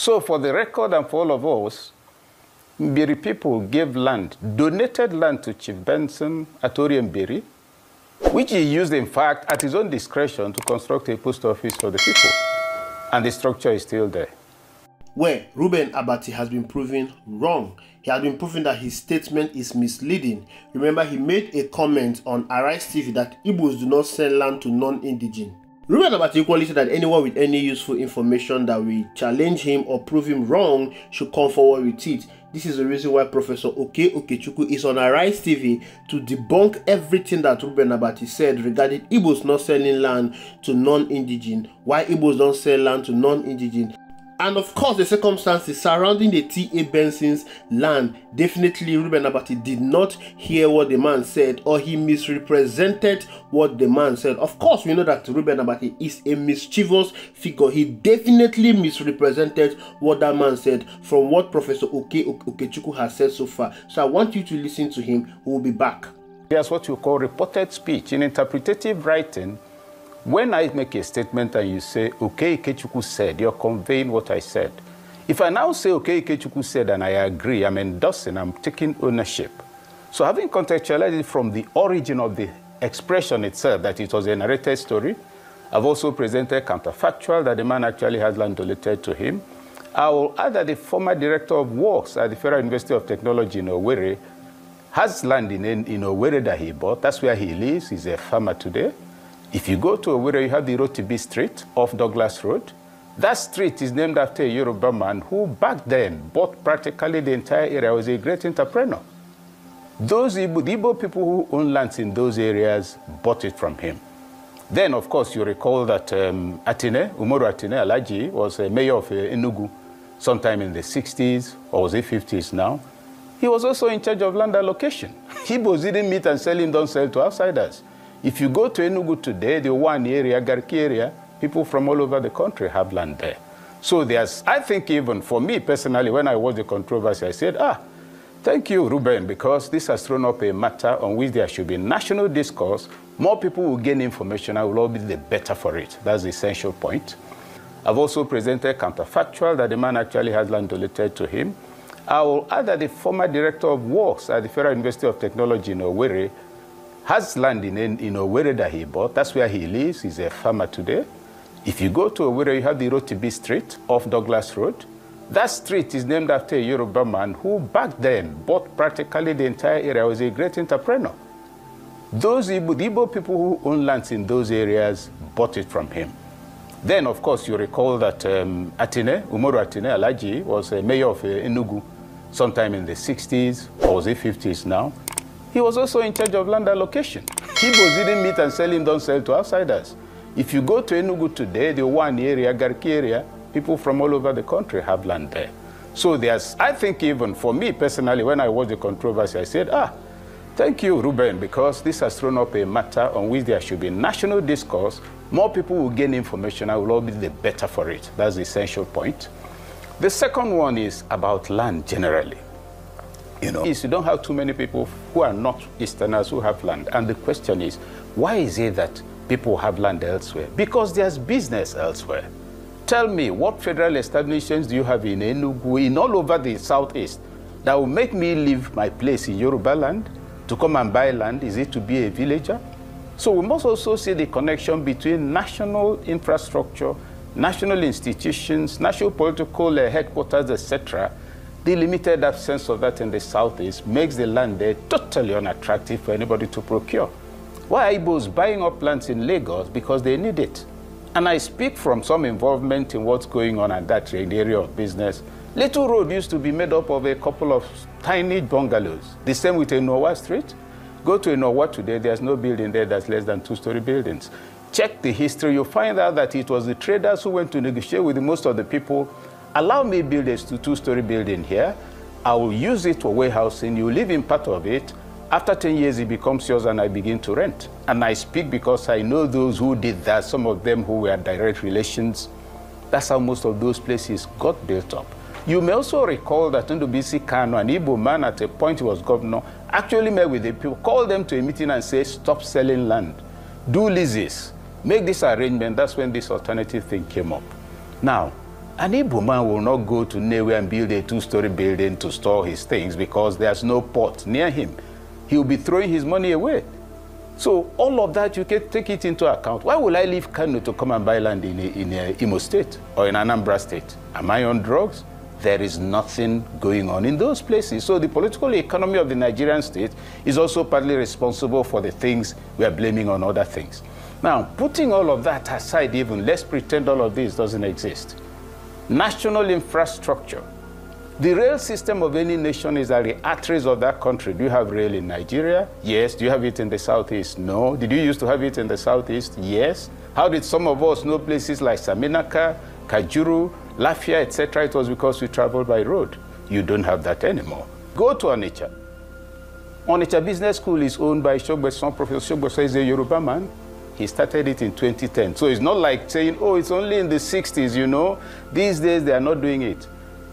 So for the record and for all of us, Mbiri people gave land, donated land to Chief Benson at Mbiri, which he used, in fact, at his own discretion to construct a post office for the people. And the structure is still there. Where Reuben Abati has been proven wrong. He has been proven that his statement is misleading. Remember, he made a comment on Arise TV that Igbos do not sell land to non-indigenous. Reuben Abati equally said that anyone with any useful information that will challenge him or prove him wrong should come forward with it. This is the reason why Professor Okey is on Arise TV to debunk everything that Reuben Abati said regarding Igbos not selling land to non-indigenous, why Igbos don't sell land to non-indigenous. And of course, the circumstances surrounding the T.A. Benson's land. Definitely, Reuben Abati did not hear what the man said, or he misrepresented what the man said. Of course, we know that Reuben Abati is a mischievous figure. He definitely misrepresented what that man said from what Professor Okey has said so far. So I want you to listen to him. We'll be back. Here's what you call reported speech. In interpretative writing, when I make a statement and you say, Okey said, you're conveying what I said. If I now say, Okey said, and I agree, I'm endorsing, I'm taking ownership. So having contextualized it from the origin of the expression itself, that it was a narrated story, I've also presented counterfactual that the man actually has land donated to him. I will add that the former director of works at the Federal University of Technology in Owerri has land in Owerri that he bought. That's where he lives. He's a farmer today. If you go to Owerri, you have the Rotibi Street off Douglas Road. That street is named after a Yoruba man who back then bought practically the entire area, was a great entrepreneur. Those Igbo people who own lands in those areas bought it from him. Then, of course, you recall that Umoru Atine Alaji was a mayor of Enugu sometime in the 60s, or was it 50s now. He was also in charge of land allocation. Igbos didn't meet and sell him, don't sell to outsiders. If you go to Enugu today, the one area, Garki area, people from all over the country have land there. So there's, I think even for me personally, when I watched the controversy, I said, thank you, Reuben, because this has thrown up a matter on which there should be national discourse. More people will gain information and will all be the better for it. That's the essential point. I've also presented counterfactual that the man actually has land donated to him. I will add that the former director of works at the Federal University of Technology in Owerri has land in Owerri that he bought. That's where he lives. He's a farmer today. If you go to Owerri, you have the Rotibi Street off Douglas Road. That street is named after a Yoruba man who back then bought practically the entire area, was a great entrepreneur. Those Igbo people who own lands in those areas bought it from him. Then, of course, you recall that Umoru Atine Alaji was a mayor of Enugu sometime in the 60s, or was it 50s now. He was also in charge of land allocation. Igbos didn't meet and sell him, don't sell to outsiders. If you go to Enugu today, the one area, Garki area, people from all over the country have land there. So there's, I think even for me personally, when I watched the controversy, I said, thank you, Reuben, because this has thrown up a matter on which there should be national discourse. More people will gain information and will all be the better for it. That's the essential point. The second one is about land generally. You don't have too many people who are not Easterners who have land. And the question is, why is it that people have land elsewhere? Because there's business elsewhere. Tell me, what federal establishments do you have in Enugu, in all over the southeast, that will make me leave my place in Yoruba land to come and buy land? Is it to be a villager? So we must also see the connection between national infrastructure, national institutions, national political headquarters, etc. The limited absence of that in the southeast makes the land there totally unattractive for anybody to procure. Why are Igbos buying up lands in Lagos? Because they need it. And I speak from some involvement in what's going on at that area of business. Little Road used to be made up of a couple of tiny bungalows. The same with Enowa Street. Go to Enowa today, there's no building there that's less than 2-story buildings. Check the history, you'll find out that it was the traders who went to negotiate with most of the people. Allow me build a 2-story building here. I will use it for warehousing. You live in part of it. After 10 years, it becomes yours and I begin to rent. And I speak because I know those who did that, some of them who were direct relations. That's how most of those places got built up. You may also recall that Ndubisi Kanu, an Igbo man at a point he was governor, actually met with the people, called them to a meeting and said, stop selling land. Do leases. Make this arrangement. That's when this alternative thing came up. Now, An Igbo man will not go to Newe and build a 2-story building to store his things because there's no port near him. He'll be throwing his money away. So all of that, you can take it into account. Why will I leave Kano to come and buy land in Imo State or in Anambra State? Am I on drugs? There is nothing going on in those places. So the political economy of the Nigerian state is also partly responsible for the things we are blaming on other things. Now, putting all of that aside even, let's pretend all of this doesn't exist. National infrastructure. The rail system of any nation is at the arteries of that country. Do you have rail in Nigeria? Yes. Do you have it in the southeast? No. Did you used to have it in the southeast? Yes. How did some of us know places like Saminaka, Kajuru, Lafia, etc.? It was because we traveled by road. You don't have that anymore. Go to Onitsha. Onitsha Business School is owned by Shogbeson. Professor Shogbeson is a Yoruba man. He started it in 2010. So it's not like saying, oh, it's only in the 60s, you know. These days, they are not doing it.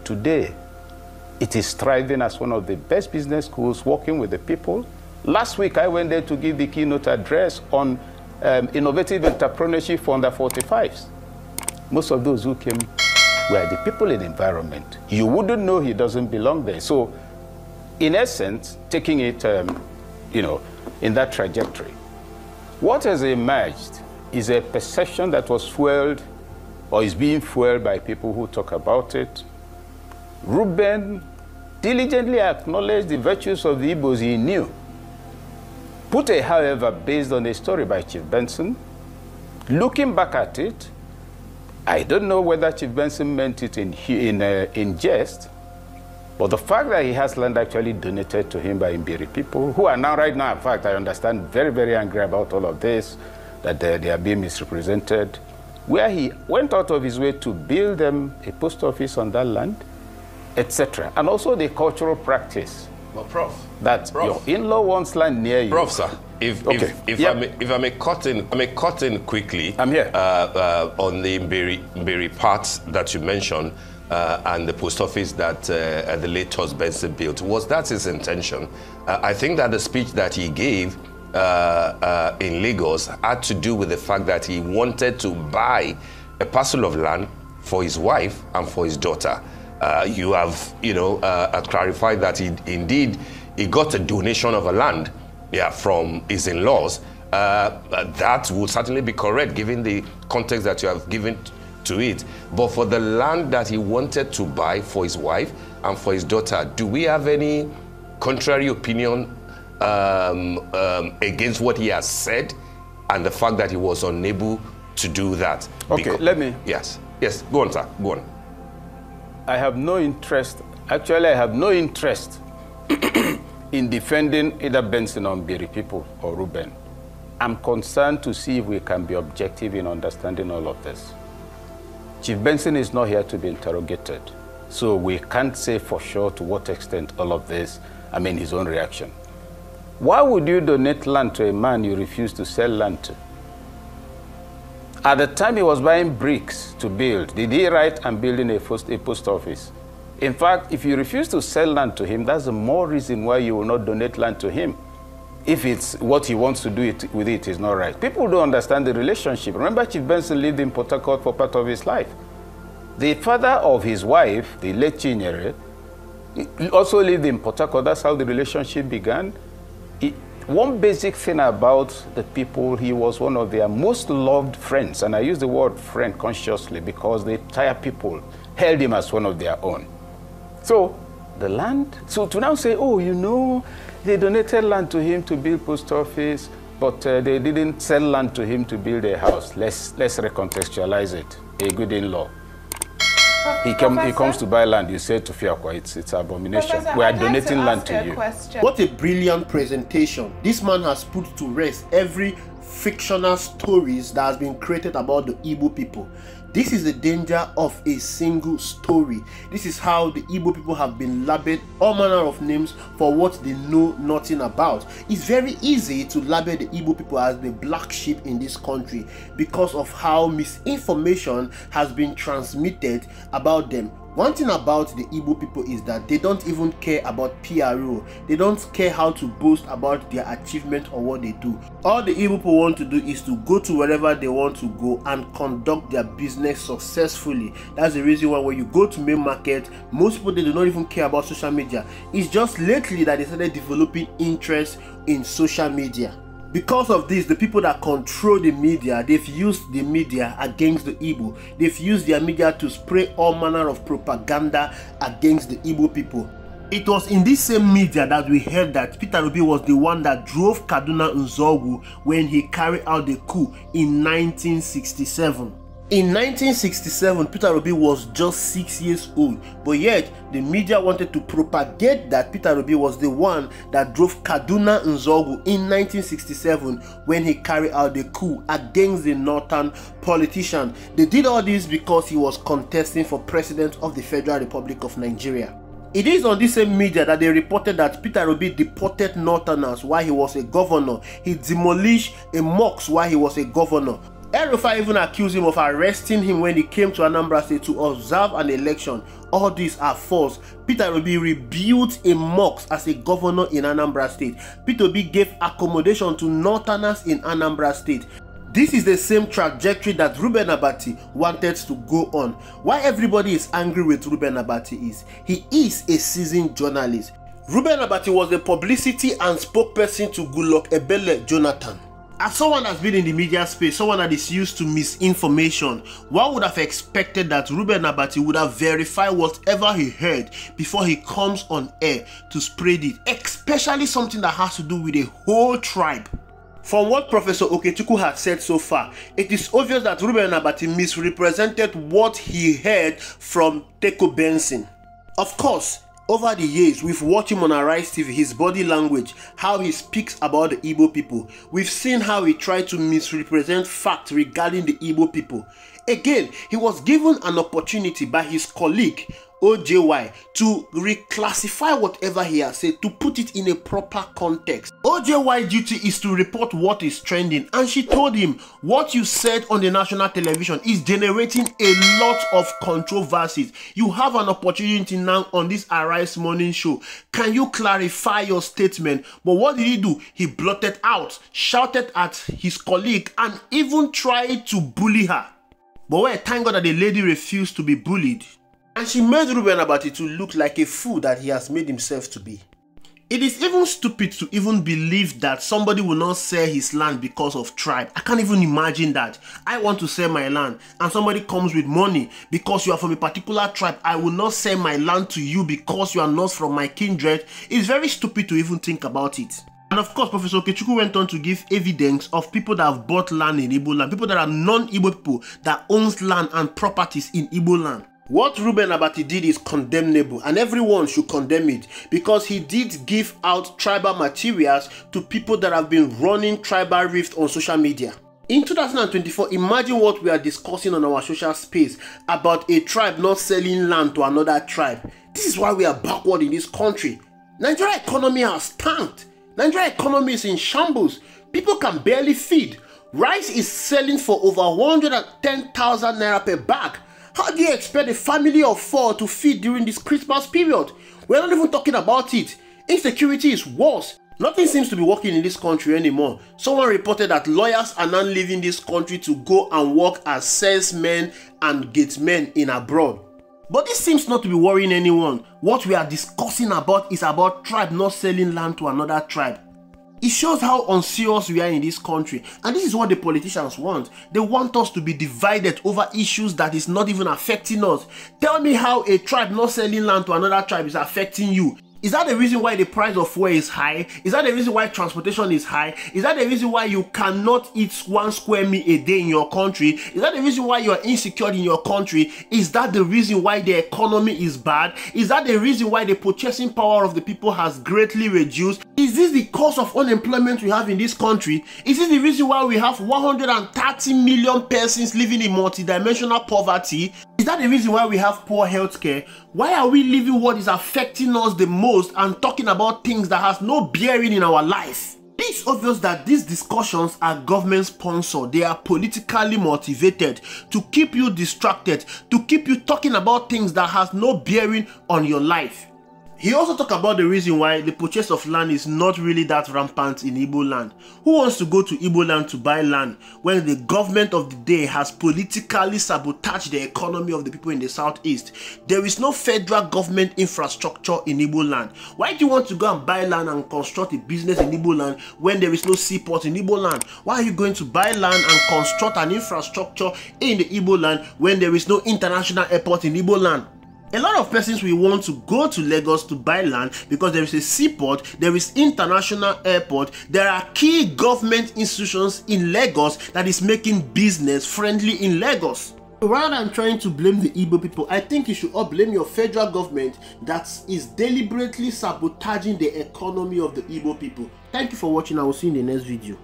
Today, it is thriving as one of the best business schools, working with the people. Last week, I went there to give the keynote address on innovative entrepreneurship for under 45s. Most of those who came were the people in the environment. You wouldn't know he doesn't belong there. So, in essence, taking it, you know, in that trajectory. What has emerged is a perception that was fueled or is being fueled by people who talk about it. Reuben diligently acknowledged the virtues of the Igbos he knew. Put a however based on a story by Chief Benson. Looking back at it, I don't know whether Chief Benson meant it in jest, but the fact that he has land actually donated to him by Imbiri people, who are now right now, in fact, I understand, very, very angry about all of this, that they are being misrepresented, where he went out of his way to build them a post office on that land, etc. And also the cultural practice. Well, Prof. That your in-law wants land near you. Prof, sir, if I may cut in quickly. I'm here. On the Imbiri parts that you mentioned, and the post office that the late Charles Benson built. Was that his intention? I think that the speech that he gave in Lagos had to do with the fact that he wanted to buy a parcel of land for his wife and for his daughter. You have, clarified that he got a donation of a land, from his in-laws. That would certainly be correct given the context that you have given to it. But for the land that he wanted to buy for his wife and for his daughter, do we have any contrary opinion against what he has said and the fact that he was unable to do that? Okay, let me. Yes, go on, sir, go on. I have no interest, actually I have no interest in defending either Benson or Imbiri people or Reuben. I'm concerned to see if we can be objective in understanding all of this. Chief Benson is not here to be interrogated, so we can't say for sure to what extent all of this, his own reaction. Why would you donate land to a man you refuse to sell land to? At the time he was buying bricks to build, did he write "I'm building a post office"? In fact, if you refuse to sell land to him, that's the more reason why you will not donate land to him. If it's what he wants to do with it is not right. People don't understand the relationship. Remember, Chief Benson lived in Port Harcourt for part of his life. The father of his wife, the late Chinyere, also lived in Port Harcourt. That's how the relationship began. One basic thing about the people, he was one of their most loved friends. And I use the word friend consciously because the entire people held him as one of their own. So the land, so to now say, oh, they donated land to him to build post office, but they didn't sell land to him to build a house. Let's recontextualize it. A good in-law. He comes to buy land, you say to Fiakwa, it's abomination. Professor, we are donating land to you. What a brilliant presentation. This man has put to rest every fictional stories that has been created about the Igbo people. This is the danger of a single story. This is how the Igbo people have been labeled all manner of names for what they know nothing about. It's very easy to label the Igbo people as the black sheep in this country because of how misinformation has been transmitted about them. One thing about the Igbo people is that they don't even care about PRO. They don't care how to boast about their achievement or what they do. All the Igbo people want to do is to go to wherever they want to go and conduct their business successfully. That's the reason why when you go to main market, most people, they do not even care about social media. It's just lately that they started developing interest in social media. Because of this, the people that control the media, they've used the media against the Igbo. They've used their media to spray all manner of propaganda against the Igbo people. It was in this same media that we heard that Peter Obi was the one that drove Kaduna Nzogwu when he carried out the coup in 1967. In 1967, Peter Obi was just 6 years old, but yet the media wanted to propagate that Peter Obi was the one that drove Kaduna Nzogwu in 1967 when he carried out the coup against the northern politician. They did all this because he was contesting for president of the Federal Republic of Nigeria. It is on this same media that they reported that Peter Obi deported northerners while he was a governor. He demolished a mosque while he was a governor. El-Rufai even accused him of arresting him when he came to Anambra State to observe an election. All these are false. Peter Obi rebuilt a mosque as a governor in Anambra State. Peter Obi gave accommodation to northerners in Anambra State. This is the same trajectory that Reuben Abati wanted to go on. Why everybody is angry with Reuben Abati is he is a seasoned journalist. Reuben Abati was the publicity and spokesperson to Goodluck Ebele Jonathan. As someone that's been in the media space, someone that is used to misinformation, one would have expected that Reuben Abati would have verified whatever he heard before he comes on air to spread it, especially something that has to do with a whole tribe. From what Professor Okey has said so far, it is obvious that Reuben Abati misrepresented what he heard from Benson. Of course, over the years, we've watched him on Arise TV, his body language, how he speaks about the Igbo people. We've seen how he tried to misrepresent facts regarding the Igbo people. Again, he was given an opportunity by his colleague, OJY, to reclassify whatever he has said, to put it in a proper context. OJY's duty is to report what is trending, and she told him, what you said on the national television is generating a lot of controversies. You have an opportunity now on this Arise morning show. Can you clarify your statement? But what did he do? He blotted out, shouted at his colleague, and even tried to bully her. But well, thank God that the lady refused to be bullied. And she made Reuben Abati to look like a fool that he has made himself to be. It is even stupid to even believe that somebody will not sell his land because of tribe. I can't even imagine that. I want to sell my land and somebody comes with money because you are from a particular tribe. I will not sell my land to you because you are not from my kindred. It's very stupid to even think about it. And of course, Professor Okey went on to give evidence of people that have bought land in Igbo land, people that are non-Igbo people that owns land and properties in Igbo land. What Reuben Abati did is condemnable, and everyone should condemn it because he did give out tribal materials to people that have been running tribal rift on social media. In 2024, imagine what we are discussing on our social space about a tribe not selling land to another tribe. This is why we are backward in this country. Nigeria economy has tanked. Nigeria economy is in shambles. People can barely feed. Rice is selling for over 110,000 naira per bag. How do you expect a family of 4 to feed during this Christmas period? We're not even talking about it. Insecurity is worse. Nothing seems to be working in this country anymore. Someone reported that lawyers are now leaving this country to go and work as salesmen and gatesmen in abroad. But this seems not to be worrying anyone. What we are discussing about is about tribe not selling land to another tribe. It shows how unserious we are in this country, and this is what the politicians want. They want us to be divided over issues that is not even affecting us. Tell me how a tribe not selling land to another tribe is affecting you. Is that the reason why the price of fuel is high? Is that the reason why transportation is high? Is that the reason why you cannot eat 1 square meal a day in your country? Is that the reason why you are insecure in your country? Is that the reason why the economy is bad? Is that the reason why the purchasing power of the people has greatly reduced? Is this the cause of unemployment we have in this country? Is this the reason why we have 130 million persons living in multidimensional poverty? Is that the reason why we have poor healthcare? Why are we living what is affecting us the most and talking about things that has no bearing in our life? This It's obvious that these discussions are government sponsored. They are politically motivated to keep you distracted, to keep you talking about things that has no bearing on your life. He also talked about the reason why the purchase of land is not really that rampant in Igbo land. Who wants to go to Igbo land to buy land when the government of the day has politically sabotaged the economy of the people in the southeast? There is no federal government infrastructure in Igbo land. Why do you want to go and buy land and construct a business in Igbo land when there is no seaport in Igbo land? Why are you going to buy land and construct an infrastructure in the Igbo land when there is no international airport in Igbo land? A lot of persons will want to go to Lagos to buy land because there is a seaport, there is international airport, there are key government institutions in Lagos that is making business friendly in Lagos. Rather than trying to blame the Igbo people, I think you should all blame your federal government that is deliberately sabotaging the economy of the Igbo people. Thank you for watching. I will see you in the next video.